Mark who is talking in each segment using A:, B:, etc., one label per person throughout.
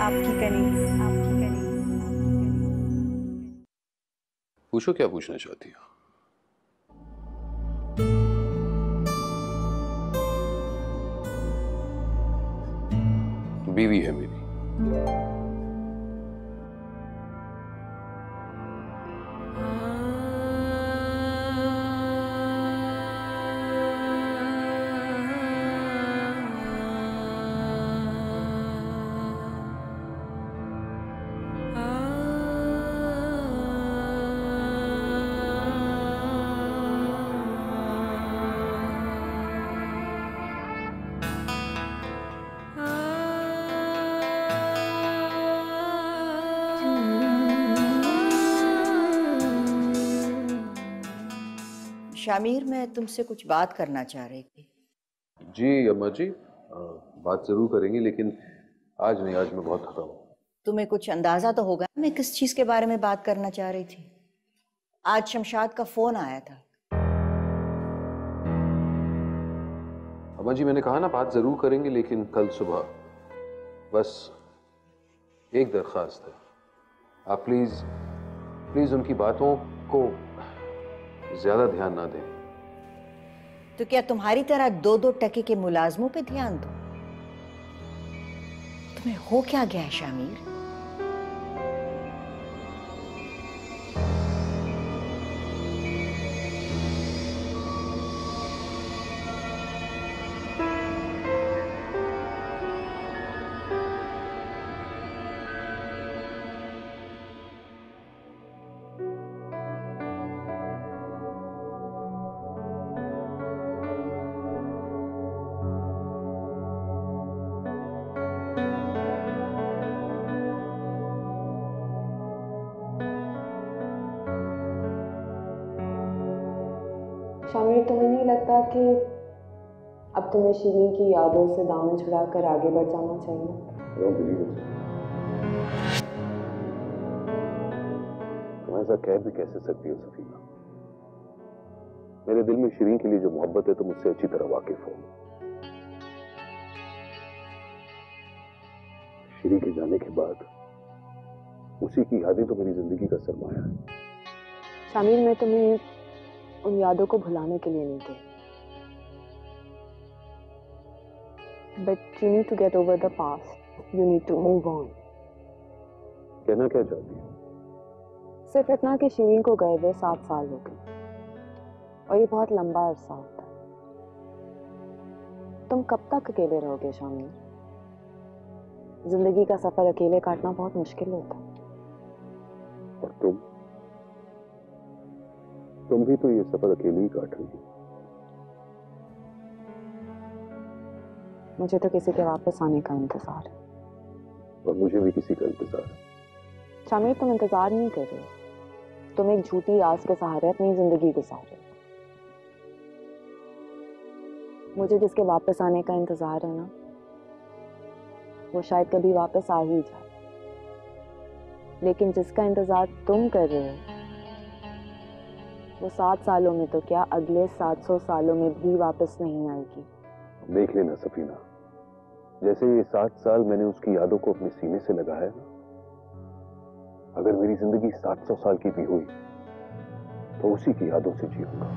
A: आपकी कनीज, आपकी कनीज।
B: पूछो, क्या पूछना चाहती हो? बीवी है मेरी।
A: शामिर, मैं तुमसे कुछ बात करना चाह रही थी।
B: जी अम्मा जी, बात जरूर करेंगे, लेकिन आज नहीं, आज मैं बहुत थका हूँ।
A: तुम्हें कुछ अंदाजा तो होगा मैं किस चीज के बारे में बात करना चाह रही थी। आज शमशाद का फोन आया था।
B: अम्मा जी, मैंने कहा ना बात जरूर करेंगे, लेकिन कल सुबह। बस एक दरख्वास्त है, आप प्लीज प्लीज उनकी बातों को ज्यादा ध्यान ना दें।
A: तो क्या तुम्हारी तरह 2-2 टके के मुलाजमों पे ध्यान दो? तुम्हें हो क्या गया है शामिर?
C: शामिर, तुम्हें नहीं लगता कि अब तुम्हें शिरीन की यादों से दामन छुड़ाकर आगे बढ़ जाना चाहिए?
B: तुम ऐसा कह भी कैसे सकती हो सफीना? मेरे दिल में शिरीन के लिए जो मोहब्बत है तुम मुझसे अच्छी तरह वाकिफ हो। शिरीन के जाने के बाद उसी की यादें तो मेरी जिंदगी का सरमाया है।
C: शामिर, मैं तुम्हें उन यादों को भुलाने के लिए नहीं कही, but you need to get over the past, you need to move on.
B: कहना क्या चाहती हो?
C: सिर्फ इतना कि शिरीन को गए हुए 7 साल हो गए, और ये बहुत लंबा अरसा होता है। तुम कब तक अकेले रहोगे शामिर? जिंदगी का सफर अकेले काटना बहुत मुश्किल होता है।
B: और तुम भी तो ये सफर अकेली ही काट रही हो।
C: मुझे तो किसी के वापस आने का इंतजार है।
B: और मुझे भी किसी का इंतजार है।
C: शामिर, तुम इंतजार नहीं कर रहे, तुम एक झूठी आस के सहारे अपनी जिंदगी गुजार रहे हो। मुझे जिसके वापस आने का इंतजार है ना, वो शायद कभी वापस आ ही जाए, लेकिन जिसका इंतजार तुम कर रहे हो वो 7 सालों में तो क्या, अगले 700 सालों में भी वापस नहीं आएगी।
B: देख लेना सफीना, जैसे ये 7 साल मैंने उसकी यादों को अपने सीने से लगाया ना, अगर मेरी जिंदगी 700 साल की भी हुई तो उसी की यादों से जीऊंगा,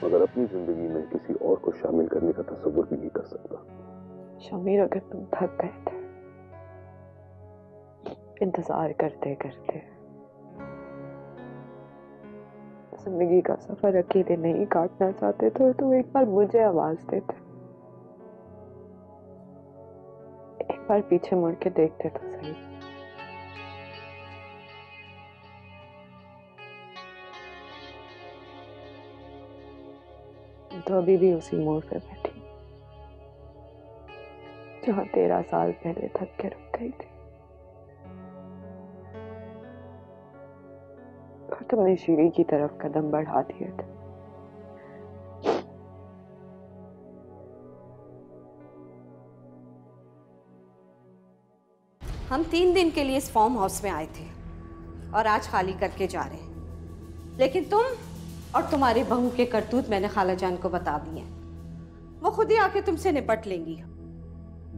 B: मगर अपनी जिंदगी में किसी और को शामिल करने का तस्वुर भी नहीं कर सकता।
C: शामिर, अगर तुम थक गए थे इंतजार करते करते, जिंदगी का सफर अकेले नहीं काटना चाहते तो तुम एक बार मुझे आवाज देते, एक बार पीछे मुड़ के देखते तो सही। तो अभी भी उसी मोड़ पे बैठी जहां 13 साल पहले थक के रुक गई थी, और तुमने शीरी की तरफ कदम बढ़ा दिए थे।
D: हम 3 दिन के लिए इस फार्म हाउस में आए थे और आज खाली करके जा रहे हैं, लेकिन तुम और तुम्हारी बहू के करतूत मैंने खाला जान को बता दिए, वो खुद ही आके तुमसे निपट लेंगी।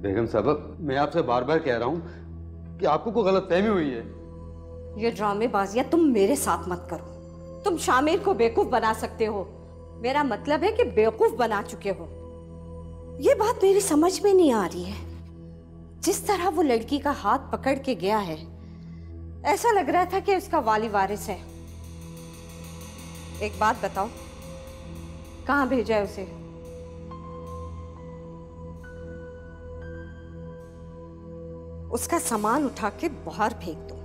E: बेगम साहब, मैं आपसे बार बार कह रहा हूँ कि आपको कोई गलतफहमी हुई है।
D: ये ड्रामेबाजियां तुम मेरे साथ मत करो। तुम शामिर को बेवकूफ बना सकते हो, मेरा मतलब है कि बेवकूफ बना चुके हो। ये बात मेरी समझ में नहीं आ रही है। जिस तरह वो लड़की का हाथ पकड़ के गया है, ऐसा लग रहा था कि उसका वाली वारिस है। एक बात बताओ, कहां भेजा है उसे? उसका सामान उठा के बाहर फेंक दो,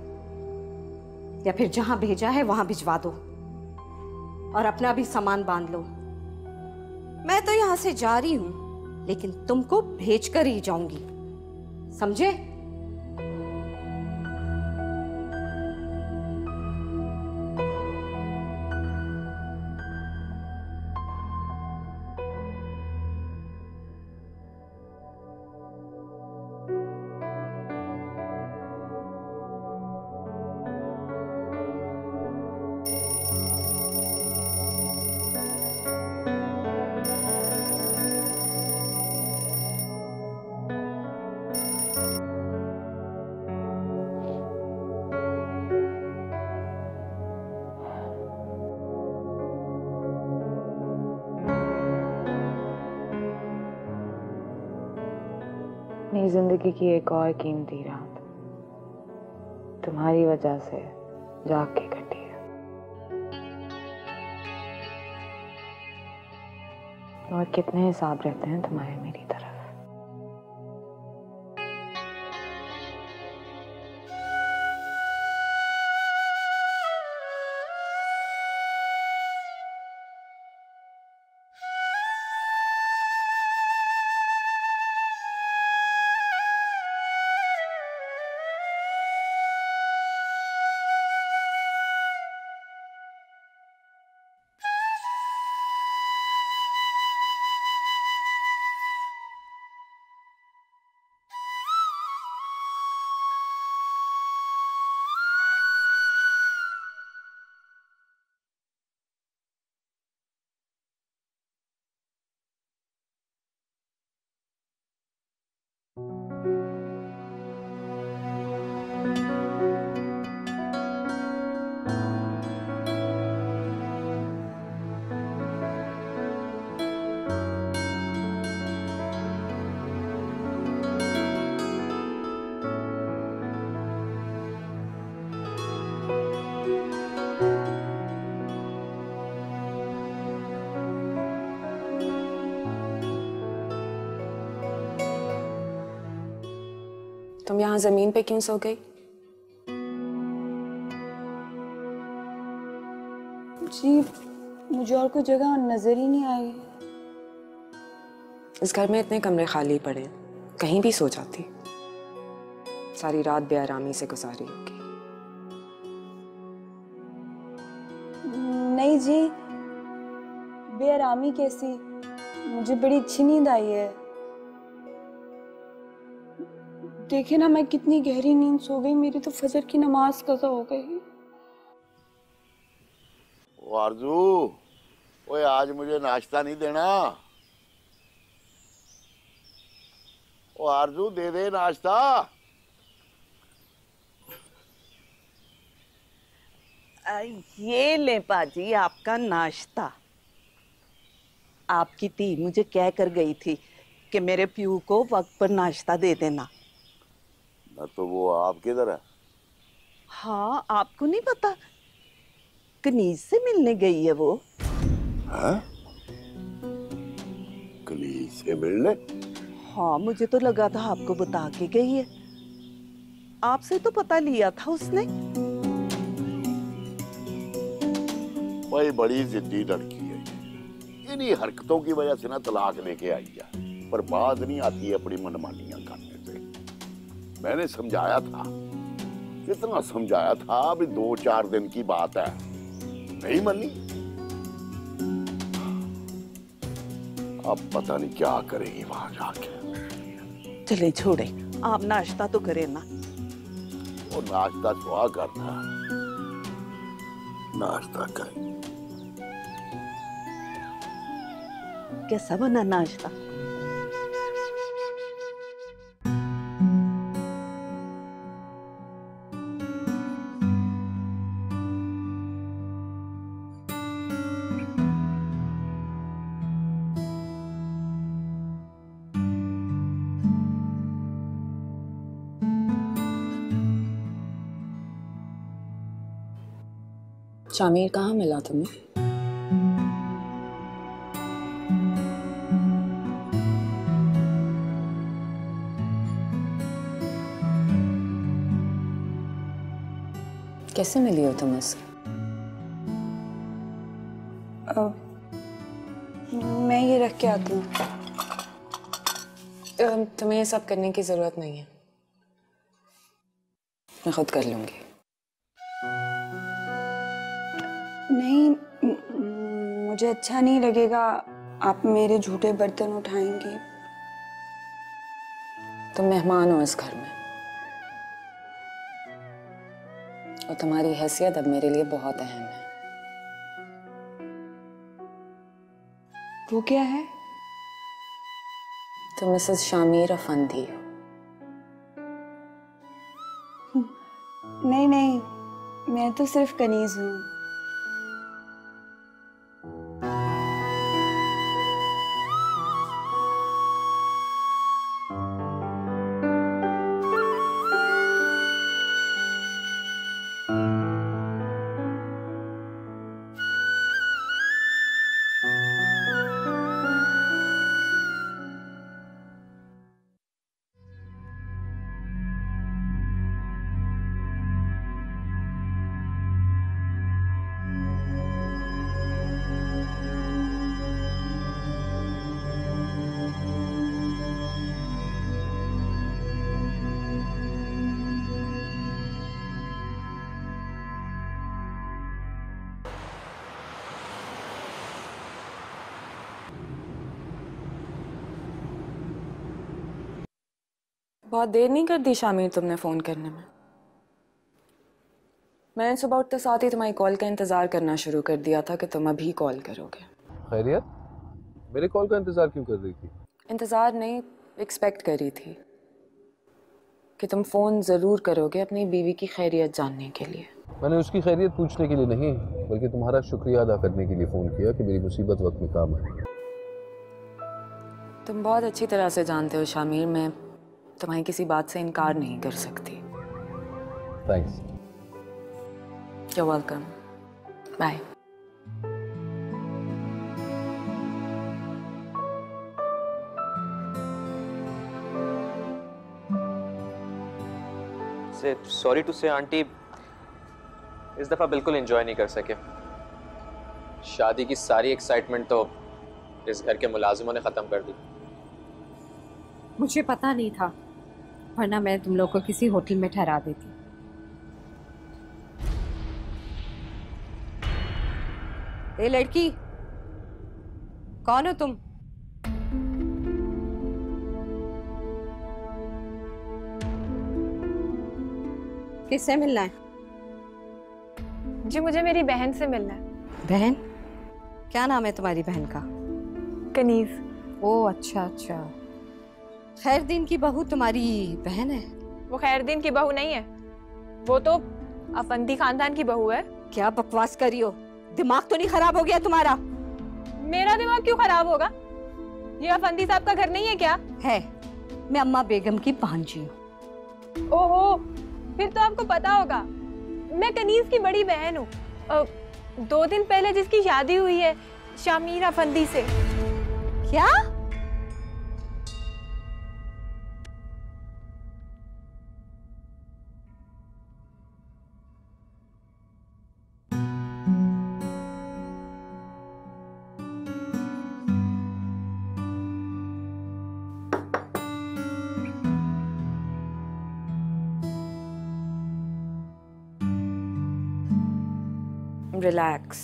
D: या फिर जहां भेजा है वहां भिजवा दो, और अपना भी सामान बांध लो। मैं तो यहां से जा रही हूं, लेकिन तुमको भेज कर ही जाऊंगी, समझे?
C: मेरी जिंदगी की एक और कीमती रात तुम्हारी वजह से जाग के कटी है, और कितने हिसाब रहते हैं तुम्हारे मेरी तरफ।
F: तुम यहाँ जमीन पे क्यों सो गई?
C: जी मुझे और कोई जगह नजर ही नहीं आई।
F: इस घर में इतने कमरे खाली पड़े हैं, कहीं भी सो जाती। सारी रात बेआरामी से गुजारी होगी।
C: नहीं जी, बेआरामी कैसी, मुझे बड़ी अच्छी नींद आई है। देखिए ना मैं कितनी गहरी नींद सो गई, मेरी तो फजर की नमाज कज़ा हो गई।
G: ओ आरजू, ओए आज मुझे नाश्ता नहीं देना। ओ आरजू दे दे नाश्ता।
H: ये ले पाजी आपका नाश्ता। आपकी धी मुझे कह कर गई थी कि मेरे प्यू को वक्त पर नाश्ता दे देना।
G: तो वो आप किधर है?
H: हाँ आपको नहीं पता, कनीज से मिलने गई है वो।
G: हाँ? कनीज से मिलने?
H: हाँ मुझे तो लगा था आपको बता के गई है, आपसे तो पता लिया था उसने।
G: भाई बड़ी जिद्दी लड़की है, इन्हीं हरकतों की वजह से ना तलाक लेके आई है, पर बात नहीं आती है अपनी मनमानियां करने से। मैंने समझाया था, कितना समझाया था, अभी 2-4 दिन की बात है, नहीं मनी। अब पता नहीं क्या करेगी वहां जाके।
H: चले छोड़े, आप नाश्ता तो करें ना।
G: वो नाश्ता सुहा करता, नाश्ता करें।
H: कैसा बना नाश्ता?
F: शामिर कहाँ मिला तुम्हें? कैसे मिली हो तुम उससे?
E: मैं ये रख के आती हूँ।
F: तुम्हें ये सब करने की जरूरत नहीं है, मैं खुद कर लूंगी।
E: नहीं, मुझे अच्छा नहीं लगेगा आप मेरे झूठे बर्तन उठाएंगे।
F: तुम मेहमान हो इस घर में और तुम्हारी हैसियत अब मेरे लिए बहुत अहम है।
E: वो क्या है?
F: तुम मिसेस शामिर अफंदी हो।
E: नहीं नहीं, मैं तो सिर्फ कनीज हूँ।
F: बहुत देर नहीं कर दी शामिर तुमने फ़ोन करने में। मैंने सुबह उठते साथ ही तुम्हारी कॉल का इंतज़ार करना शुरू कर दिया था कि तुम अभी कॉल करोगे।
B: खैरियत? मेरे कॉल का इंतज़ार क्यों कर रही थी?
F: इंतज़ार नहीं, एक्सपेक्ट कर रही थी कि तुम फ़ोन ज़रूर करोगे अपनी बीवी की खैरियत जानने के लिए।
B: मैंने उसकी खैरियत पूछने के लिए नहीं, बल्कि तुम्हारा शुक्रिया अदा करने के लिए फ़ोन किया कि मेरी मुसीबत वक्त में काम आए।
F: तुम बहुत अच्छी तरह से जानते हो शामिर, मैं तुम्हारी किसी बात से इनकार नहीं कर सकती।
B: Thanks.
F: You're welcome. Bye.
I: Sorry to say auntie, इस दफा बिल्कुल एंजॉय नहीं कर सके। शादी की सारी एक्साइटमेंट तो इस घर के मुलाजिमों ने खत्म कर दी।
D: मुझे पता नहीं था, वरना मैं तुम लोग को किसी होटल में ठहरा देती। ए लड़की, कौन हो तुम? किससे मिलना है?
J: जी मुझे मेरी बहन से मिलना है।
D: बहन? क्या नाम है तुम्हारी बहन का?
J: कनीज।
D: ओह अच्छा अच्छा, खैरदीन की बहू तुम्हारी बहन है?
J: वो खैरदीन की बहू नहीं है, वो तो अफंदी खानदान की बहू है।
D: क्या बकवास करी हो? दिमाग तो नहीं खराब हो गया तुम्हारा?
J: मेरा दिमाग क्यों खराब होगा? ये अफंदी साहब का घर नहीं है क्या?
D: है, मैं अम्मा बेगम की भांजी हूँ।
J: ओहो, फिर तो आपको पता होगा, मैं कनीज की बड़ी बहन हूँ। 2 दिन पहले जिसकी शादी हुई है शामिर अफंदी से।
D: क्या?
F: रिलैक्स,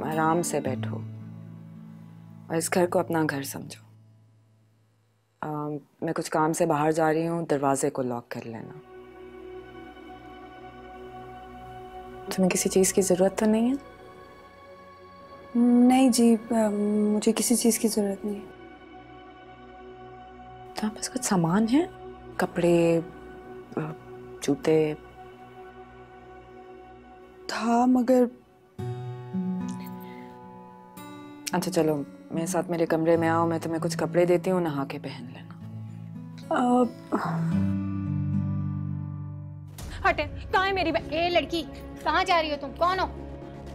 F: आराम से बैठो और इस घर को अपना घर समझो। मैं कुछ काम से बाहर जा रही हूँ, दरवाजे को लॉक कर लेना। तुम्हें किसी चीज़ की ज़रूरत तो नहीं है?
E: नहीं जी, मुझे किसी चीज़ की ज़रूरत नहीं है।
F: तुम्हारे पास कुछ सामान है? कपड़े, जूते?
E: था मगर।
F: अच्छा चलो, मेरे साथ मेरे कमरे में आओ, मैं तुम्हें कुछ कपड़े देती हूँ, नहा के पहन लेना।
J: हटे, कहाँ है मेरी बहन?
K: ए लड़की, कहाँ जा रही हो तुम? कौन हो?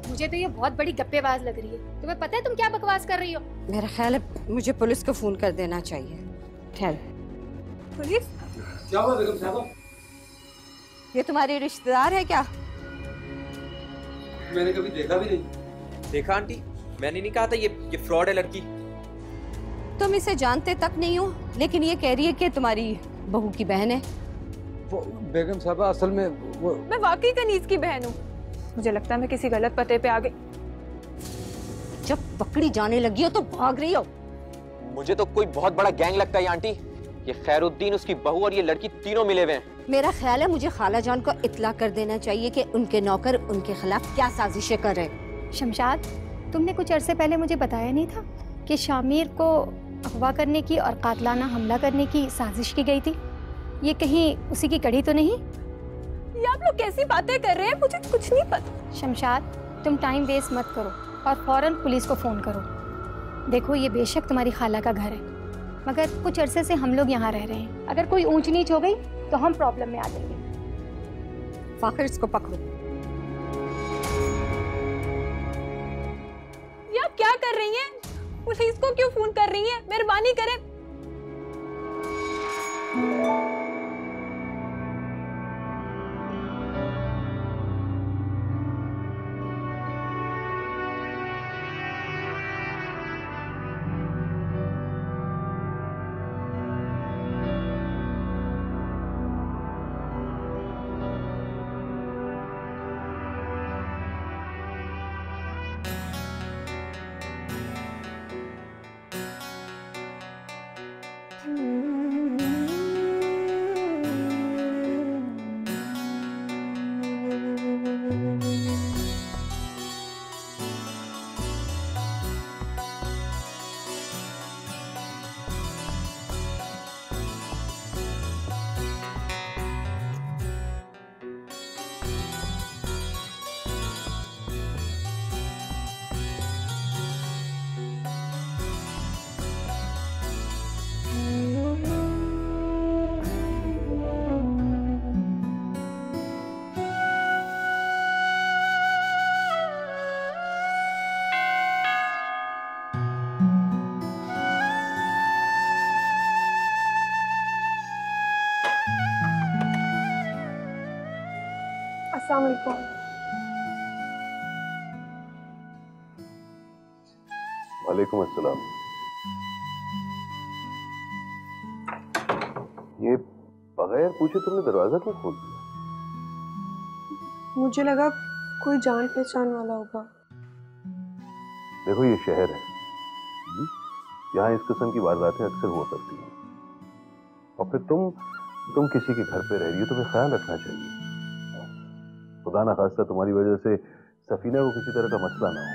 K: मुझे तो ये बहुत बड़ी गप्पेबाज लग रही है। तुम्हें पता है तुम क्या बकवास कर रही हो?
D: मेरा ख्याल है मुझे पुलिस को फोन कर देना चाहिए। ठहर।
J: पुलिस?
L: क्या हुआ बेगम साहबा?
D: ये तुम्हारी रिश्तेदार है क्या?
L: मैंने कभी देखा भी नहीं।
I: देखा आंटी, मैंने नहीं कहा था ये फ्रॉड है लड़की।
D: तुम इसे जानते तक नहीं हो, लेकिन ये कह रही है कि तुम्हारी बहू की बहन है।
L: वो बेगम साहबा असल में वो
J: मैं वाकई कनीज की बहन हूँ। मुझे लगता है मैं किसी गलत पते पे आ गई।
D: जब पकड़ी जाने लगी हो तो भाग रही हो।
I: मुझे तो कोई बहुत बड़ा गैंग लगता है आंटी। ये खैरुद्दीन, उसकी बहू और ये लड़की तीनों मिले हुए हैं।
D: मेरा ख्याल है मुझे खाला जान को इत्ला कर देना चाहिए कि उनके नौकर उनके खिलाफ क्या साजिशें कर रहे हैं।
K: शमशाद, तुमने कुछ अरसे पहले मुझे बताया नहीं था कि शामिर को अगवा करने की और कातलाना हमला करने की साजिश की गई थी? ये कहीं उसी की कड़ी तो नहीं?
J: ये आप लोग कैसी बातें कर रहे हैं? मुझे कुछ नहीं पता।
K: शमशाद, तुम टाइम वेस्ट मत करो और फौरन पुलिस को फ़ोन करो। देखो, ये बेशक तुम्हारी खाला का घर है, मगर कुछ अरसे से हम लोग यहाँ रह रहे हैं। अगर कोई ऊंच नीच हो गई तो हम प्रॉब्लम में आ जाएंगे।
D: फाखिर, इसको पकड़ो।
J: ये आप क्या कर रही हैं? पुलिस को क्यों फोन कर रही हैं? मेहरबानी करें। अस्सलाम वालेकुम।
B: वालेकुम अस्सलाम। ये बगैर पूछे तुमने दरवाजा क्यों खोल दिया?
E: मुझे लगा कोई जान पहचान वाला होगा।
B: देखो, ये शहर है, यहाँ इस किस्म की वारदातें अक्सर हुआ करती हैं। और फिर तुम किसी के घर पे रह रही हो, तुम्हें ख्याल रखना चाहिए। खुदा ना खास्ता तुम्हारी वजह से सफीना को किसी तरह का मसला ना हो।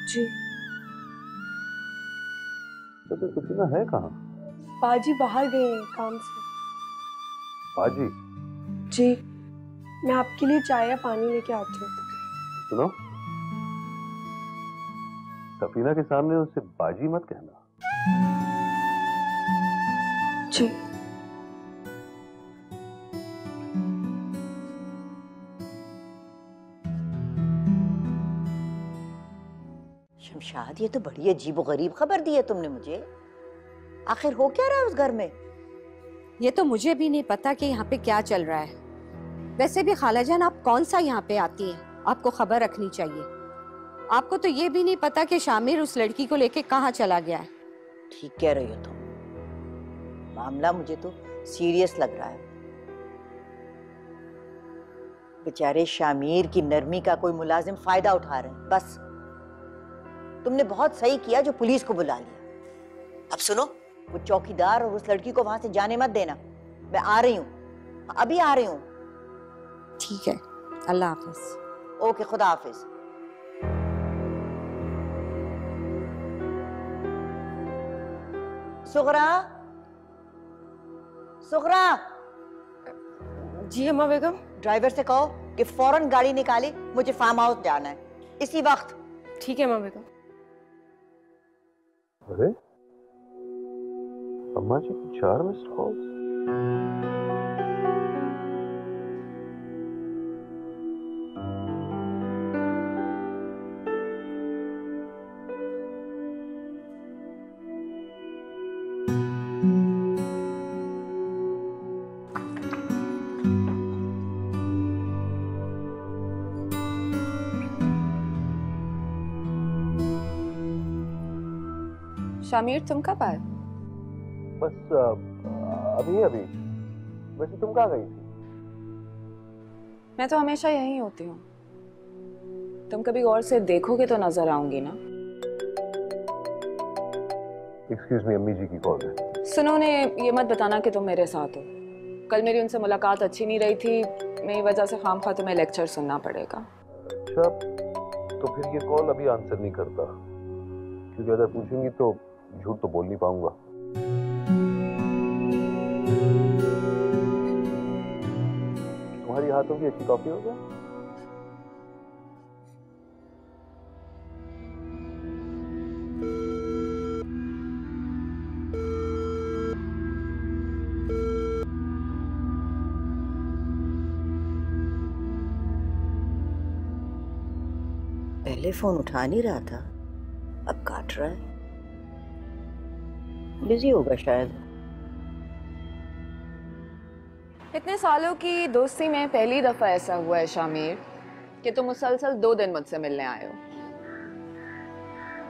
E: जी।
B: तो सफीना है कहाँ?
E: बाजी बाहर गए हैं काम से।
B: बाजी?
E: जी, मैं आपके लिए चाय या पानी लेके आती हूँ।
B: सुनो, सफीना के सामने उससे बाजी मत कहना।
E: जी।
A: शमशाद, ये तो बड़ी अजीबोगरीब खबर दी है तुमने मुझे। आखिर हो क्या रहा है उस घर में?
D: ये तो मुझे भी नहीं पता कि यहाँ पे क्या चल रहा है। वैसे भी खाला जान, आप कौन सा यहाँ पे आती हैं? आपको खबर रखनी चाहिए। आपको तो ये भी नहीं पता कि शामिर उस लड़की को लेके कहाँ चला गया है।
A: ठीक कह रही हो तुम। मामला मुझे तो सीरियस लग रहा है। बेचारे शामिर की नरमी का कोई मुलाजिम फायदा उठा रहे हैं। बस तुमने बहुत सही किया जो पुलिस को बुला लिया। अब सुनो, वो चौकीदार और उस लड़की को वहां से जाने मत देना। मैं आ रही हूँ, अभी आ रही हूँ।
D: ठीक है, अल्लाह हाफिज।
A: ओके, खुदा हाफिज। सुगरा, सुगरा।
J: जी अम्मा बेगम।
A: ड्राइवर से कहो कि फौरन गाड़ी निकाले, मुझे फार्म हाउस जाना है इसी वक्त।
J: ठीक है अम्मा बेगम।
B: अरे अम्मा जी की 4 मिस्ड कॉल्स।
F: शामिर तुम कब आए?
B: बस अभी अभी। वैसे तुम कहाँ गई थी?
F: मैं तो हमेशा यहीं होती हूँ। तुम कभी गौर से देखोगे तो नजर आऊंगी ना।
B: एक्सक्यूज मी, अम्मी जी की कॉल है।
F: सुनो ने ये मत बताना कि तुम मेरे साथ हो। कल मेरी उनसे मुलाकात अच्छी नहीं रही थी, मेरी वजह से खामखा तुम्हें लेक्चर सुनना पड़ेगा।
B: अच्छा, तो फिर ये कॉल अभी आंसर नहीं करता, क्योंकि अगर पूछूंगी तो झूठ तो बोल नहीं पाऊंगा। तुम्हारी हाथों की अच्छी कॉफी हो गया?
A: पहले फोन उठा नहीं रहा था, अब काट रहा है। बिजी होगा शायद।
F: इतने सालों की दोस्ती में पहली दफा ऐसा हुआ है शामिर कि तुम मुसलसल 2 दिन मुझसे मिलने आए हो।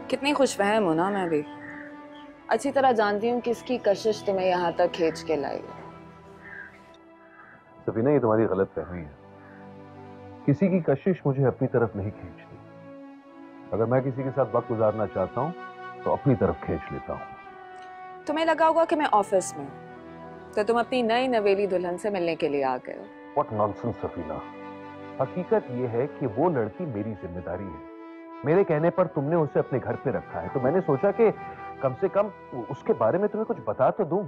F: कितनी खुशफहम हो ना मैं भी। अच्छी तरह जानती हूँ किसकी कशिश तुम्हें यहाँ तक खींच के लाई।
B: सफीना, ये तुम्हारी गलत फहमी है। किसी की कशिश मुझे अपनी तरफ नहीं खींचती। अगर मैं किसी के साथ वक्त गुजारना चाहता हूँ तो अपनी तरफ खींच लेता हूँ।
F: तुम्हें लगा होगा कि मैं ऑफिस में हूँ तो तुम अपनी नई नवेली दुल्हन से मिलने के लिए आ गए हो।
B: What nonsense, Safina. हकीकत ये है कि वो लड़की मेरी जिम्मेदारी है। मेरे कहने पर तुमने उसे अपने घर पे रखा है, तो मैंने सोचा कि कम से कम उसके बारे में तुम्हें कुछ बता तो दूं।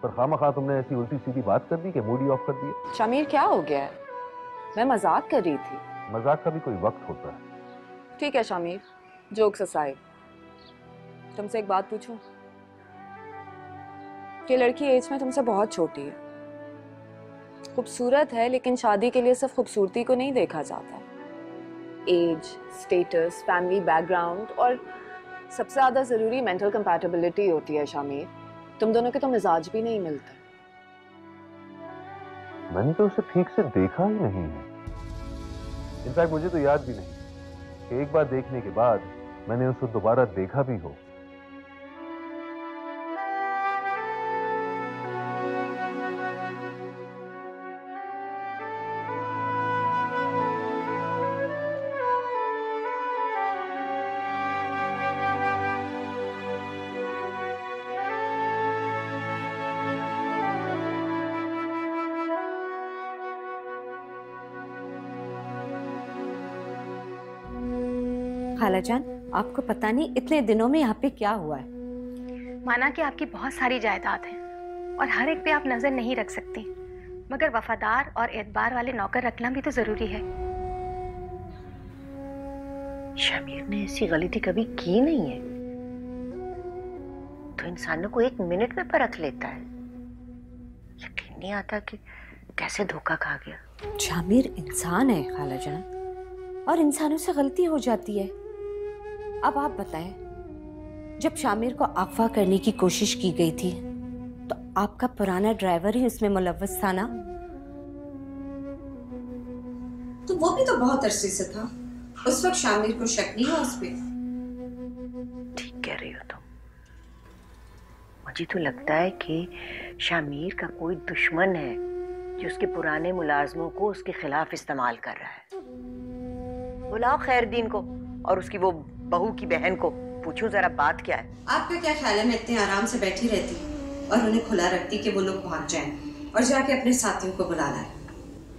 B: पर खामखा तुमने ऐसी उल्टी सीधी बात कर दी कि मूड ही ऑफ कर दिया।
F: शामिर, क्या हो गया है? मैं मजाक कर रही थी।
B: मजाक का भी कोई वक्त होता है।
F: ठीक है शामिर, जोक्स असाइड, तुमसे एक बात पूछूं? ये लड़की एज में तुमसे बहुत छोटी है, खूबसूरत है, लेकिन शादी के लिए सिर्फ खूबसूरती को नहीं देखा जाता। एज, स्टेटस, फैमिली बैकग्राउंड और सबसे ज्यादा जरूरी मेंटल कंपैटिबिलिटी होती है। शामिर, तुम दोनों के तो मिजाज भी नहीं मिलते।
B: मैंने तो उसे ठीक से देखा ही नहीं है। इनफैक्ट मुझे तो याद भी नहीं कि एक बार देखने के बाद मैंने उसे दोबारा देखा भी हो।
D: खालाजान, आपको पता नहीं इतने दिनों में यहाँ पे क्या हुआ है।
K: माना कि आपकी बहुत सारी जायदाद है और हर एक पे आप नजर नहीं रख सकती, मगर वफादार और एतबार वाले नौकर रखना भी तो जरूरी है।
A: शामिर ने ऐसी गलती कभी की नहीं है, तो इंसानों को 1 मिनट में परख लेता है। यकीन नहीं आता कि कैसे धोखा खा गया।
D: शामिर इंसान है खालाजान, और इंसानों से गलती हो जाती है। अब आप बताएं, जब शामिर को अगवा करने की कोशिश की गई थी तो आपका पुराना ड्राइवर ही उसमें मुलव्वस था ना?
M: तो वो भी तो बहुत अरसे से था। उस वक्त शामिर को शक नहीं हुआ उस पे।
A: ठीक कह रही हो तुम। मुझे तो लगता है कि शामिर का कोई दुश्मन है जो उसके पुराने मुलाजमों को उसके खिलाफ इस्तेमाल कर रहा है। बुलाओ खैरदीन को और उसकी वो बहू की बहन को, पूछूं जरा बात क्या है।
M: आपका क्या ख्याल है मैं इतने आराम से बैठी रहती और उन्हें खुला रखती कि वो लोग भाग जाएं और जाके अपने साथियों को बुला लाए?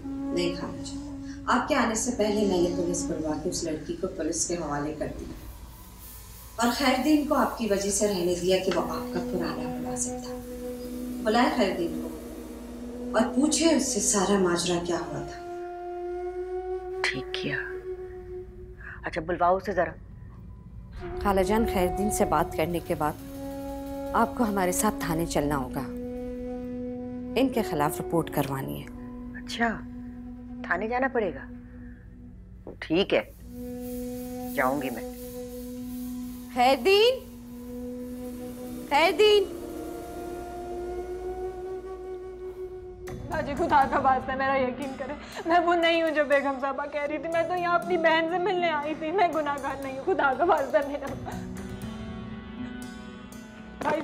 M: नहीं खालाजान, आपके आने से पहले मैंने पुलिस बुलवा के उस लड़की को पुलिस के हवाले कर दिया और खैरदीन को आपकी वजह से रहने दिया कि वो आपका पुराना मुलाजिम था। बुलाए खैरदीन को और पूछे उससे सारा माजरा क्या हुआ था।
A: ठीक किया। अच्छा बुलवाओ उसे जरा।
D: खालाजान, खैरदीन से बात करने के बाद आपको हमारे साथ थाने चलना होगा। इनके खिलाफ रिपोर्ट करवानी है।
A: अच्छा, थाने जाना पड़ेगा? ठीक है, जाऊंगी मैं।
D: खैरदीन, खैरदीन।
J: बाजी, खुदा का वास्ता मेरा यकीन करें, मैं वो नहीं हूँ जो बेगम साहबा कह रही थी। मैं तो यहाँ अपनी बहन से मिलने आई थी। मैं गुनाहगार नहीं हूँ, खुदा का वास्ता मेरा। भाई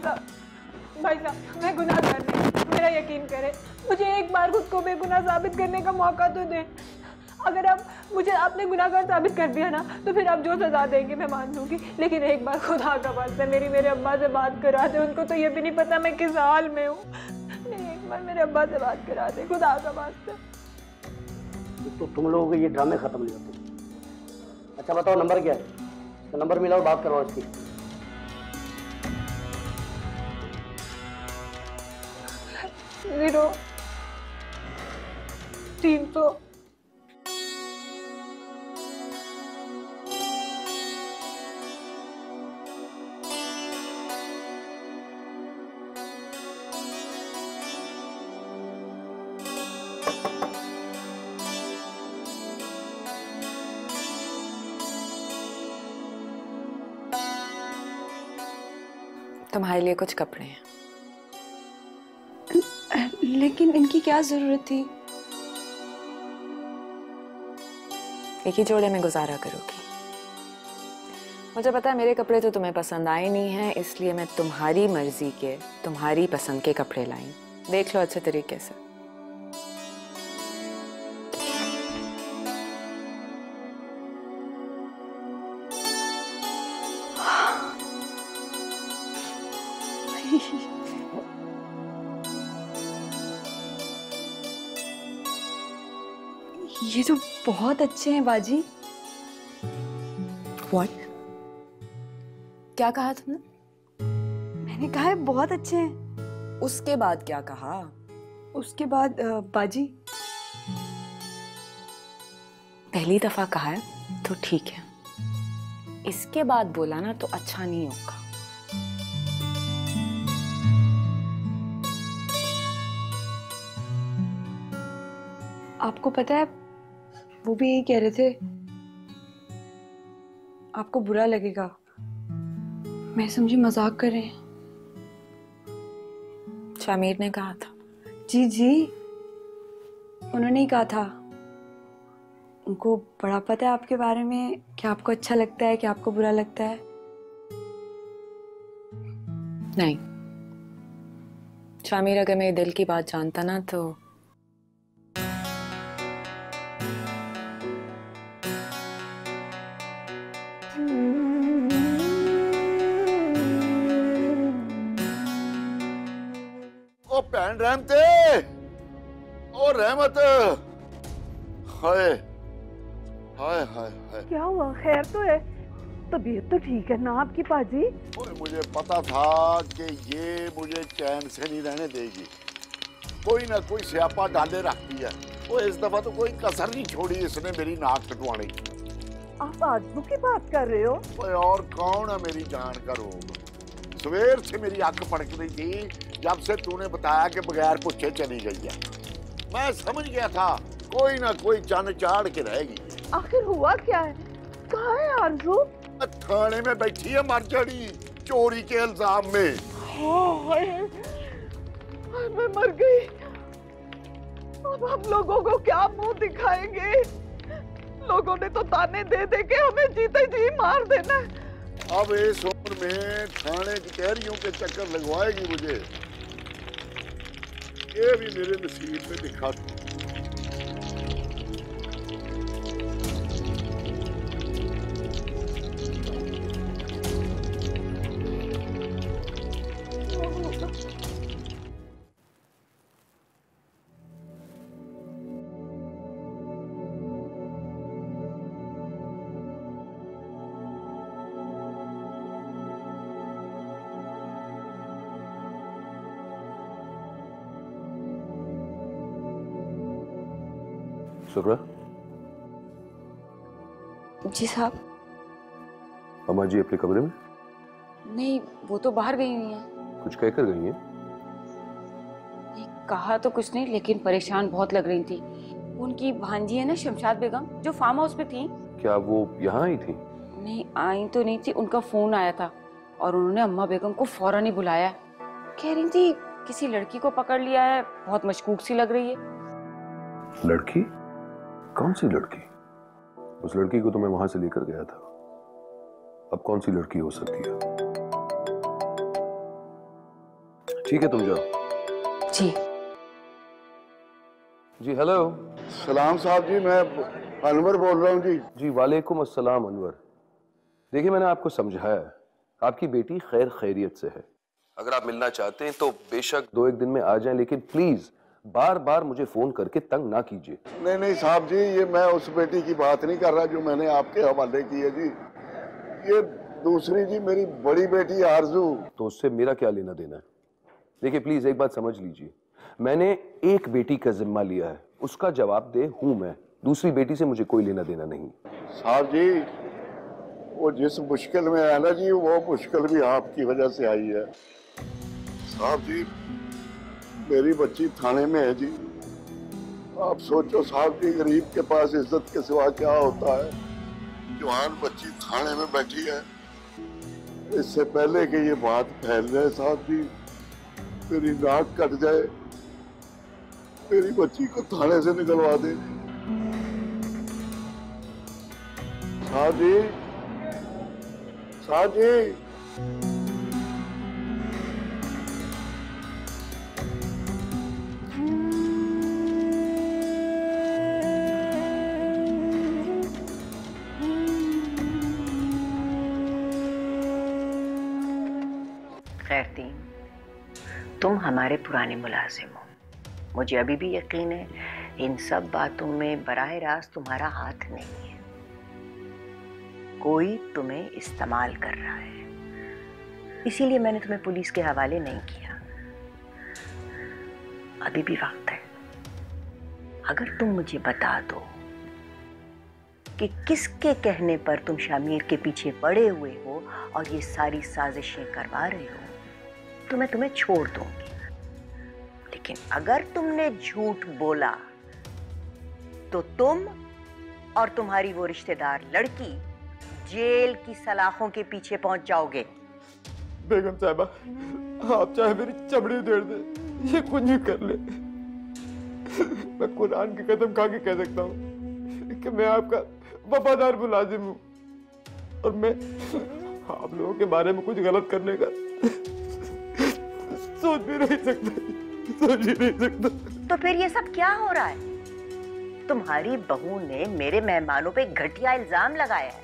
J: साहब मैं गुनाहगार नहीं, मेरा यकीन करें, मुझे एक बार खुद को बेगुनाह साबित करने का मौका तो दें। अगर आप मुझे आपने गुनाहगार साबित कर दिया ना तो फिर आप जो सजा देंगे मैं मान लूंगी, लेकिन एक बार खुदा का वास्ता मेरे अब्बा से बात करा दे। उनको तो ये भी नहीं पता मैं किस हाल में हूँ। एक बार मेरे अब्बा से बात करा दे खुदा का वास्ता।
N: तो तुम लोगों के ये ड्रामे खत्म नहीं होते। अच्छा बताओ नंबर क्या है? तो नंबर मिलाओ, बात करवाओ इसकी।
J: जीरो 300।
F: तुम्हारे लिए कुछ कपड़े हैं।
E: लेकिन इनकी क्या जरूरत थी?
F: एक ही जोड़े में गुजारा करोगी। मुझे पता है मेरे कपड़े तो तुम्हें पसंद आए नहीं हैं, इसलिए मैं तुम्हारी मर्जी के, तुम्हारी पसंद के कपड़े लाई। देख लो अच्छे तरीके से।
E: ये तो बहुत अच्छे हैं बाजी।
F: What? क्या कहा तुमने?
E: मैंने कहा है बहुत अच्छे हैं।
F: उसके बाद क्या कहा?
E: उसके बाद बाजी।
F: पहली दफा कहा है तो ठीक है, इसके बाद बोला ना तो अच्छा नहीं होगा।
E: आपको पता है वो भी यही कह रहे थे, आपको बुरा लगेगा। मैं समझी मजाक कर रहे हैं।
F: शामिर ने कहा था।
E: जी जी, उन्होंने ही कहा था। उनको बड़ा पता है आपके बारे में, क्या आपको अच्छा लगता है, क्या आपको बुरा लगता है।
F: नहीं, शामिर अगर मेरे दिल की बात जानता ना तो
G: ओ भैन रहमते, ओ रहमत, हाय हाय हाय हाय।
H: क्या हुआ? खैर तो है? तबीयत तो ठीक है ना आपकी पाजी?
G: ओए मुझे पता था कि ये मुझे चैन से नहीं रहने देगी। कोई ना कोई स्यापा डाले रखती है। वो इस दफा तो कोई कसर नहीं छोड़ी इसने मेरी नाक कटवाने की।
H: आप आजू की बात कर रहे हो?
G: ओए और कौन है मेरी जान का रोग? सवेर से मेरी आंख फड़क रही थी जब से तूने बताया कि बगैर पूछे चली गई है। मैं समझ गया था कोई ना कोई चन चाड़ के रहेगी।
H: आखिर हुआ क्या है? कहाँ है आरज़ू?
G: थाने में बैठी है मर जानी, चोरी के इल्जाम में।
H: हाय, मैं मर गई। अब हम लोगों को क्या मुंह दिखाएंगे? लोगों ने तो ताने दे दे के हमें जीते जी मार देना है।
G: अब इस उम्र में थाने कचहरियों के चक्कर लगवाएगी मुझे। ये भी मेरे नसीब में लिखा था।
B: सुकरा?
E: जी साहब।
B: अम्मा जी अपने कमरे में?
E: नहीं, वो तो बाहर गई हुई हैं।
B: कुछ कहकर गई हैं?
E: नहीं, कहा तो कुछ नहीं, लेकिन परेशान बहुत लग रही थी। उनकी भांजी है ना शमशाद बेगम, जो फार्म हाउस पे थी।
B: क्या वो यहाँ आई थी?
E: नहीं, आई तो नहीं थी। उनका फोन आया था और उन्होंने अम्मा बेगम को फौरन ही बुलाया। कह रही थी किसी लड़की को पकड़ लिया है, बहुत मशकूक सी लग रही है।
B: लड़की? कौन सी लड़की? उस लड़की को तो मैं वहां से लेकर गया था। अब कौन सी लड़की हो सकती है? ठीक है, तुम जाओ।
E: जी
B: जी हेलो।
G: सलाम साहब जी, मैं अनवर बोल रहा हूँ जी।
B: जी वालेकुम अस्सलाम अनवर। देखिए मैंने आपको समझाया है, आपकी बेटी खैर खैरियत से है। अगर आप मिलना चाहते हैं तो बेशक 2-1 दिन में आ जाएं, लेकिन प्लीज बार बार मुझे फोन करके तंग ना कीजिए।
G: नहीं नहीं साहब जी, ये मैं उस बेटी की बात नहीं कर रहा जो मैंने आपके हवाले की है जी। ये दूसरी जी, मेरी बड़ी बेटी आरजू।
B: तो उससे मेरा क्या लेना देना है? देखिए प्लीज एक बात समझ लीजिए, मैंने एक बेटी का जिम्मा लिया है, उसका जवाबदेह हूं मैं। दूसरी बेटी से मुझे कोई लेना देना नहीं।
G: साहब जी, वो जिस मुश्किल में है ना जी, वो मुश्किल भी आपकी वजह से आई है। साहब जी, मेरी बच्ची थाने में है जी। आप सोचो साहब जी, गरीब के पास इज्जत के सिवा क्या होता है। जवान बच्ची थाने में बैठी है, इससे पहले कि ये बात फैल जाए साहब जी, मेरी नाक कट जाए, मेरी बच्ची को थाने से निकलवा दे। साहब जी, साहब जी।
A: खैरती, तुम हमारे पुराने मुलाजिम हो। मुझे अभी भी यकीन है इन सब बातों में बराह रास्त तुम्हारा हाथ नहीं है। कोई तुम्हें इस्तेमाल कर रहा है, इसीलिए मैंने तुम्हें पुलिस के हवाले नहीं किया। अभी भी वक्त है। अगर तुम मुझे बता दो कि किसके कहने पर तुम शामिर के पीछे पड़े हुए हो और ये सारी साजिशें करवा रहे हो, तो मैं तुम्हें छोड़ दूंगी। लेकिन अगर तुमने झूठ बोला तो तुम और तुम्हारी वो रिश्तेदार लड़की जेल की सलाखों के पीछे पहुंच जाओगे।
O: बेगम साहबा, आप चाहे मेरी चमड़ी उधेड़ दे, ये कुछ भी कर ले, मैं कुरान की कसम खा के कह सकता हूँ कि मैं आपका वफादार मुलाजिम हूँ और मैं आप लोगों के बारे में कुछ गलत करने का सोच भी नहीं सकता।
A: तो फिर ये सब क्या हो रहा है? तुम्हारी बहू ने मेरे मेहमानों पे घटिया इल्जाम लगाया है।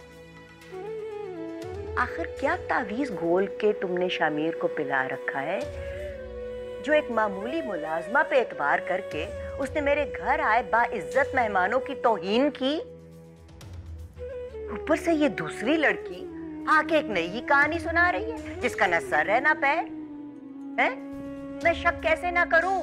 A: आखिर क्या तावीज घोल के तुमने शामिर को पिला रखा है, जो एक मामूली मुलाजमा पे एतबार करके उसने मेरे घर आए बाइज्जत मेहमानों की तौहीन की। ऊपर से ये दूसरी लड़की आके एक नई ही कहानी सुना रही है जिसका न सर है ना पैर है। मैं शक कैसे ना करूं?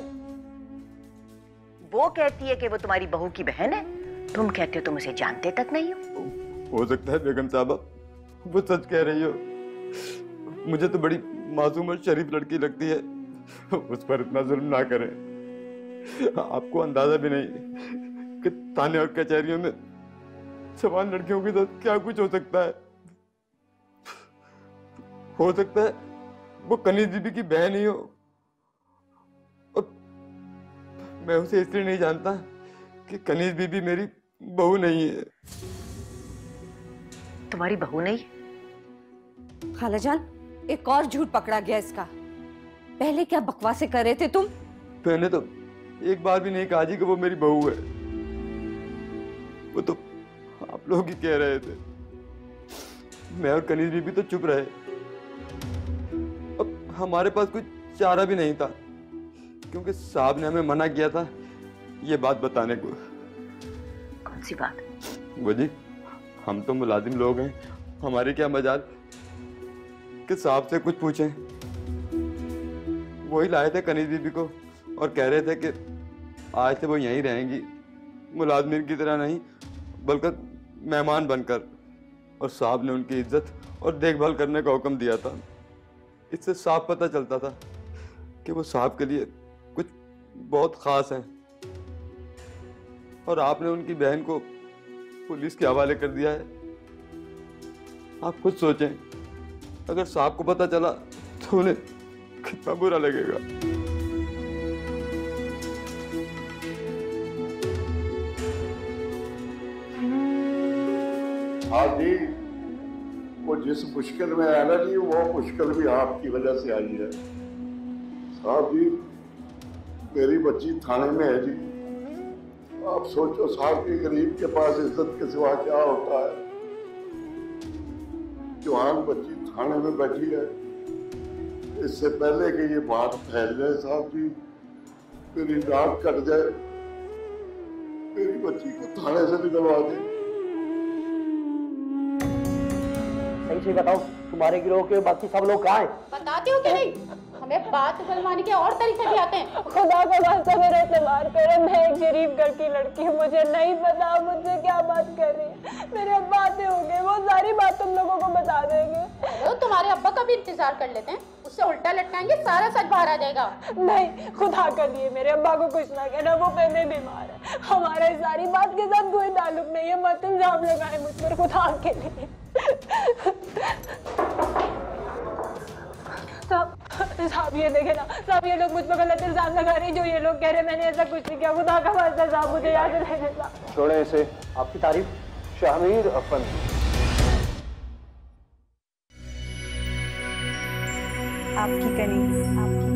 A: वो कहती है कि वो तुम्हारी बहू की बहन है, तुम कहते हो तुम उसे जानते तक नहीं हो।
O: सकता है बेगम साहबा वो सच कह रही हो, मुझे तो बड़ी मासूम और शरीफ लड़की लगती है, उस पर इतना जुल्म ना करें। आपको अंदाजा भी नहीं कि थाने और कचहरियों में जवान लड़कियों के साथ क्या कुछ हो सकता है। हो सकता है वो कनीज बीबी की बहन ही हो, और मैं उसे इसलिए नहीं जानता कि कनीज बीबी मेरी बहू नहीं है।
A: तुम्हारी बहू नहीं?
D: खालाजान, एक और झूठ पकड़ा गया इसका। पहले क्या बकवासें कर रहे थे तुम?
O: मैंने तो एक बार भी नहीं कहा जी कि वो मेरी बहू है, वो तो आप लोग ही कह रहे थे। मैं और कनीज बीबी तो चुप रहे, अब हमारे पास कोई चारा भी नहीं था, क्योंकि साहब ने हमें मना किया था ये बात बताने को।
A: कौन सी बात?
O: वो जी, हम तो मुलाजिम लोग हैं, हमारी क्या मजाल कि साहब से कुछ पूछें। वही लाए थे कनीज बीबी को और कह रहे थे कि आज से वो यहीं रहेंगी, मुलाजमिन की तरह नहीं बल्कि मेहमान बनकर, और साहब ने उनकी इज्जत और देखभाल करने का हुक्म दिया था। इससे साफ पता चलता था कि वो साहब के लिए कुछ बहुत खास हैं, और आपने उनकी बहन को पुलिस के हवाले कर दिया है। आप खुद सोचें, अगर साहब को पता चला तो उन्हें कितना बुरा लगेगा।
G: हाँ जी, वो जिस मुश्किल में है ना जी, वो मुश्किल भी आपकी वजह से आई है। साहब जी, मेरी बच्ची थाने में है जी। आप सोचो साहब कि गरीब के पास इज्जत के सिवा क्या होता है। जवान बच्ची थाने में बैठी है, इससे पहले कि ये बात फैल जाए साहब जी, मेरी नाक कट जाए, मेरी बच्ची को थाने से निकलवा दें।
N: सही से बताओ, तुम्हारे गिरोह के बाकी सब लोग कहाँ हैं?
P: बताती हो कि नहीं? हमें बात मनवाने के और तरीके भी आते हैं।
J: खुदा का वास्ता मेरा एतबार करे, मैं एक गरीब घर की लड़की हूँ, मुझे नहीं पता मुझसे क्या बात कर रही है। मेरे अब्बा आते होंगे, वो सारी बात तुम लोगों को बता देंगे।
P: तो तुम्हारे अब्बा का भी इंतजार कर लेते हैं, उससे उल्टा लटकाएंगे, सारा सच बाहर आ जाएगा।
J: नहीं, खुदा कर लिए मेरे अब्बा को कुछ ना कहना, वो पहले बीमार है। हमारा इस सारी बात के साथ कोई ताल्लुक नहीं है, मत इल्जाम लगाए मुझ पर, खुदा के लिए। साहब ये देखे ना साहब, ये लोग मुझ पर गलत इल्जाम लगा रहे हैं। जो ये लोग कह रहे हैं मैंने ऐसा कुछ नहीं किया, खुदा का वास्ता साहब मुझे याद रहने दो।
B: छोड़े इसे। आपकी तारीफ शामीर अफन।
Q: आपकी करीब, आपकी